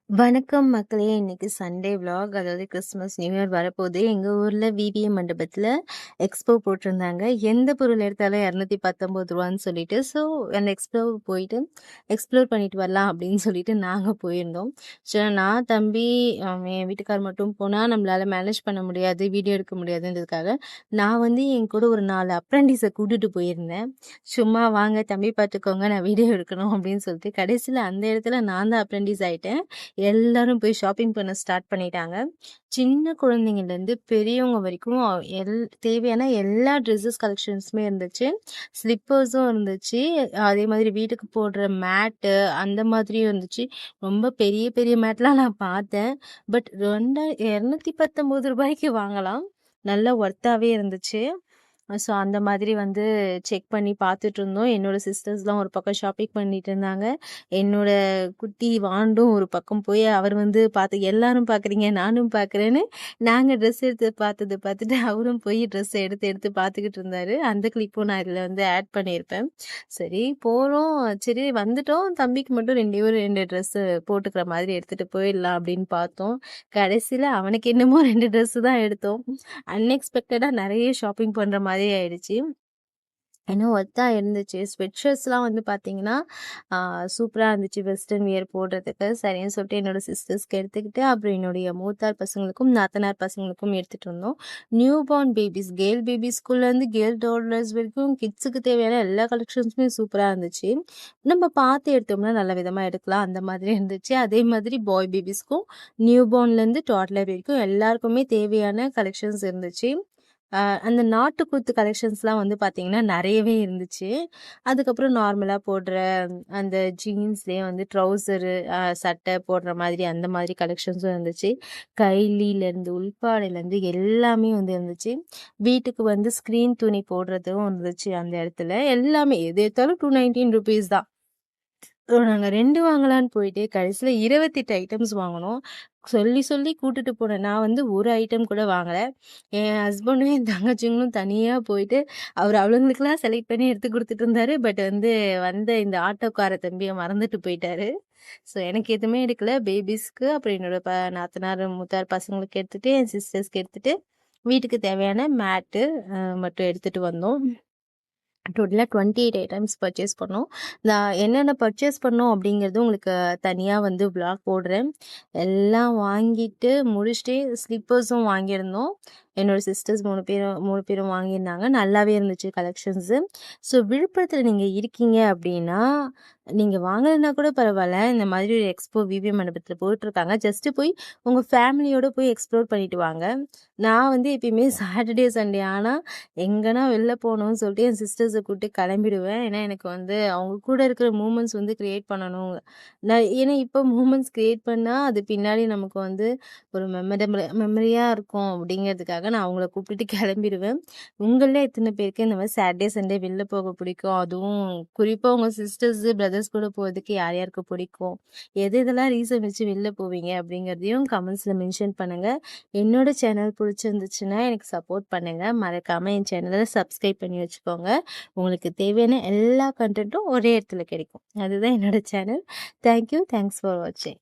வணக்கம் மக்களே! இன்னைக்கு சண்டே விளாக். அதாவது கிறிஸ்மஸ், நியூ இயர் வரப்போது. எங்க ஊர்ல விவிஎம் மண்டபத்துல எக்ஸ்போ போட்டிருந்தாங்க. எந்த பொருள் எடுத்தாலும் ரூ. 219 சொல்லிட்டு. ஸோ அந்த எக்ஸ்போ போயிட்டு எக்ஸ்ப்ளோர் பண்ணிட்டு வரலாம் அப்படின்னு சொல்லிட்டு நாங்க போயிருந்தோம். ஸோ நான், தம்பி, என் வீட்டுக்கார் மட்டும் போனா நம்மளால மேனேஜ் பண்ண முடியாது, வீடியோ எடுக்க முடியாதுன்றதுக்காக, நான் வந்து என் கூட ஒரு 4 அப்ரெண்டிஸ கூட்டிட்டு போயிருந்தேன். சும்மா வாங்க தம்பி பார்த்துக்கோங்க, நான் வீடியோ எடுக்கணும் அப்படின்னு சொல்லிட்டு. கடைசியில அந்த இடத்துல நான் தான் அப்ரெண்டிஸ் ஆயிட்டேன். எல்லாரும் போய் ஷாப்பிங் பண்ண ஸ்டார்ட் பண்ணிட்டாங்க. சின்ன குழந்தைங்கள்லேருந்து பெரியவங்க வரைக்கும் தேவையான எல்லா ட்ரெஸ்ஸஸ் கலெக்ஷன்ஸுமே இருந்துச்சு. ஸ்லிப்பர்ஸும் இருந்துச்சு. அதே மாதிரி வீட்டுக்கு போடுற மேட்டு அந்த மாதிரியும் இருந்துச்சு. ரொம்ப பெரிய பெரிய மேட்லாம் நான் பார்த்தேன். பட் ரூ. 219 வாங்கலாம். நல்ல ஒர்த்தாவே இருந்துச்சு. ஸோ அந்த மாதிரி வந்து செக் பண்ணி பார்த்துட்ருந்தோம். என்னோட சிஸ்டர்ஸ்லாம் ஒரு பக்கம் ஷாப்பிங் பண்ணிட்டு இருந்தாங்க. என்னோட குட்டி வாண்டும் ஒரு பக்கம் போய் அவர் வந்து பார்த்து எல்லாரும் பார்க்குறீங்க, நானும் பார்க்குறேன்னு நாங்க ட்ரெஸ் எடுத்து பார்த்தத பார்த்துட்டு அவரும் போய் ட்ரெஸ் எடுத்து எடுத்து பார்த்துக்கிட்டு இருந்தாரு. அந்த கிளிப்பும் நான் இதில வந்து ஆட் பண்ணியிருப்பேன். சரி போறோம், சரி வந்துட்டோம். தம்பிக்கு மட்டும் 2 ட்ரெஸ்ஸு போட்டுக்கிற மாதிரி எடுத்துட்டு போயிடலாம் அப்படின்னு பார்த்தோம். கடைசியில அவனுக்கு என்னமோ 2 ட்ரெஸ்ஸு தான் எடுத்தோம். அன்எக்ஸ்பெக்டடா நெறைய ஷாப்பிங் பண்ற மாதிரி ஆயிடுச்சு. ஏன்னா ஒர்த்தா இருந்துச்சு. ஸ்வெட் ஷர்ட்ஸ்லாம் வந்து பார்த்தீங்கன்னா, சூப்பரா இருந்துச்சு வெஸ்டர்ன் வியர் போடுறதுக்கு. சரின்னு சொல்லிட்டு என்னோட சிஸ்டர்ஸ்க்கு எடுத்துக்கிட்டு, அப்புறம் என்னுடைய மூத்தார் பசங்களுக்கும், நாத்தனார் பசங்களுக்கும் எடுத்துட்டு வந்தோம். நியூ பார்ன் பேபிஸ், கேர்ள் பேபிஸ்குள்ளேருந்து கேர்ள் டாட்லர்ஸ் வரைக்கும் கிட்ஸுக்கு தேவையான எல்லா கலெக்ஷன்ஸுமே சூப்பரா இருந்துச்சு. நம்ம பார்த்து எடுத்தோம்னா நல்ல விதமா எடுக்கலாம். அந்த மாதிரி இருந்துச்சு. அதே மாதிரி பாய் பேபிஸ்க்கும், நியூ பார்ன்லேருந்து டாட்லர் வரைக்கும் எல்லாருக்குமே தேவையான கலெக்ஷன்ஸ் இருந்துச்சு. அந்த நாட்டுக்கூத்து கலெக்ஷன்ஸ்லாம் வந்து பார்த்தீங்கன்னா, நெறையவே இருந்துச்சு. அதுக்கப்புறம் நார்மலா போடுற அந்த ஜீன்ஸ்லேயே வந்து ட்ரவுசரு, சட்டை போடுற மாதிரி அந்த மாதிரி கலெக்ஷன்ஸும் இருந்துச்சு. கைலிலேருந்து, உள்பாடையிலேருந்து எல்லாமே வந்து இருந்துச்சு. வீட்டுக்கு வந்து ஸ்க்ரீன் துணி போடுறதும் இருந்துச்சு அந்த இடத்துல. எல்லாமே எது எடுத்தாலும் ₹219 தான். நாங்க 2 வாங்கலான்னு போயிட்டு, கடைசியில 28 ஐட்டம்ஸ் வாங்குனோம். சொல்லி சொல்லி கூட்டிட்டு போனேன். நான் வந்து ஒரு ஐட்டம் கூட வாங்கல. என் ஹஸ்பண்டும், என் தங்கச்சிங்களும் தனியா போயிட்டு, அவளுங்களுக்கெல்லாம் செலக்ட் பண்ணி எடுத்து குடுத்துட்டு இருந்தாரு. பட் வந்து வந்த இந்த ஆட்டோக்கார தம்பிய மறந்துட்டு போயிட்டாரு. ஸோ எனக்கு எதுவுமே எடுக்கல. பேபிஸ்க்கு, அப்புறம் என்னோட நாத்தனார், மூத்தார் பசங்களுக்கு எடுத்துட்டு, என் சிஸ்டர்ஸ்க்கு எடுத்துட்டு, வீட்டுக்கு தேவையான மேட்டு மட்டும் எடுத்துட்டு வந்தோம். டோட்டலா 28 ஐட்டம்ஸ் பர்ச்சேஸ் பண்ணோம். நான் என்னென்ன பர்ச்சேஸ் பண்ணோம் அப்படிங்கிறது உங்களுக்கு தனியா வந்து விளாக் போடுறேன். எல்லாம் வாங்கிட்டு முடிச்சுட்டு ஸ்லிப்பர்ஸும் வாங்கியிருந்தோம். என்னோட சிஸ்டர்ஸ் 3 பேரும் வாங்கியிருந்தாங்க. நல்லாவே இருந்துச்சு கலெக்ஷன்ஸு. ஸோ விழுப்புரத்தில நீங்க இருக்கீங்க அப்படின்னா, நீங்க வாங்கலைன்னா கூட பரவால்ல. இந்த மாதிரி ஒரு எக்ஸ்போ விவிஎம் மண்டபத்தில போயிட்டுருக்காங்க. ஜஸ்ட்டு போய் உங்க ஃபேமிலியோட போய் எக்ஸ்ப்ளோர் பண்ணிட்டு வாங்க. நான் வந்து எப்பயுமே சாட்டர்டே, சண்டே ஆனா எங்கன்னா வெளில போகணும்னு சொல்லிட்டு என் சிஸ்டர்ஸை கூப்பிட்டு கிளம்பிடுவேன். ஏன்னா எனக்கு வந்து அவங்க கூட இருக்கிற மூமெண்ட்ஸ் வந்து க்ரியேட் பண்ணணும். ஏன்னா இப்போ மூமெண்ட்ஸ் க்ரியேட் பண்ணால் அது பின்னாடி நமக்கு வந்து ஒரு மெமரியாக இருக்கும் அப்படிங்கிறதுக்காக நான் அவங்கள கூப்பிட்டுட்டு கிளம்பிடுவேன். உங்களில் எத்தனை பேருக்கு இந்த மாதிரி சாட்டர்டே சண்டே வெளில போக பிடிக்கும்? அதுவும் குறிப்பாக உங்கள் சிஸ்டர்ஸு பிரதர்ஸ் கூட போகிறதுக்கு யார் யாருக்கு பிடிக்கும்? எது எதெல்லாம் ரீசன் வச்சு வெளில போவீங்க அப்படிங்கிறதையும் கமெண்ட்ஸில் மென்ஷன் பண்ணுங்கள். என்னோட சேனல் பிடிச்சிருந்துச்சுன்னா எனக்கு சப்போர்ட் பண்ணுங்கள். மறக்காமல் என் சேனலை சப்ஸ்கிரைப் பண்ணி வச்சுக்கோங்க. உங்களுக்கு தேவையான எல்லா கண்டென்ட்டும் ஒரே இடத்துல கிடைக்கும். அதுதான் என்னோட சேனல். தேங்க்யூ. தேங்க்ஸ் ஃபார் வாட்சிங்.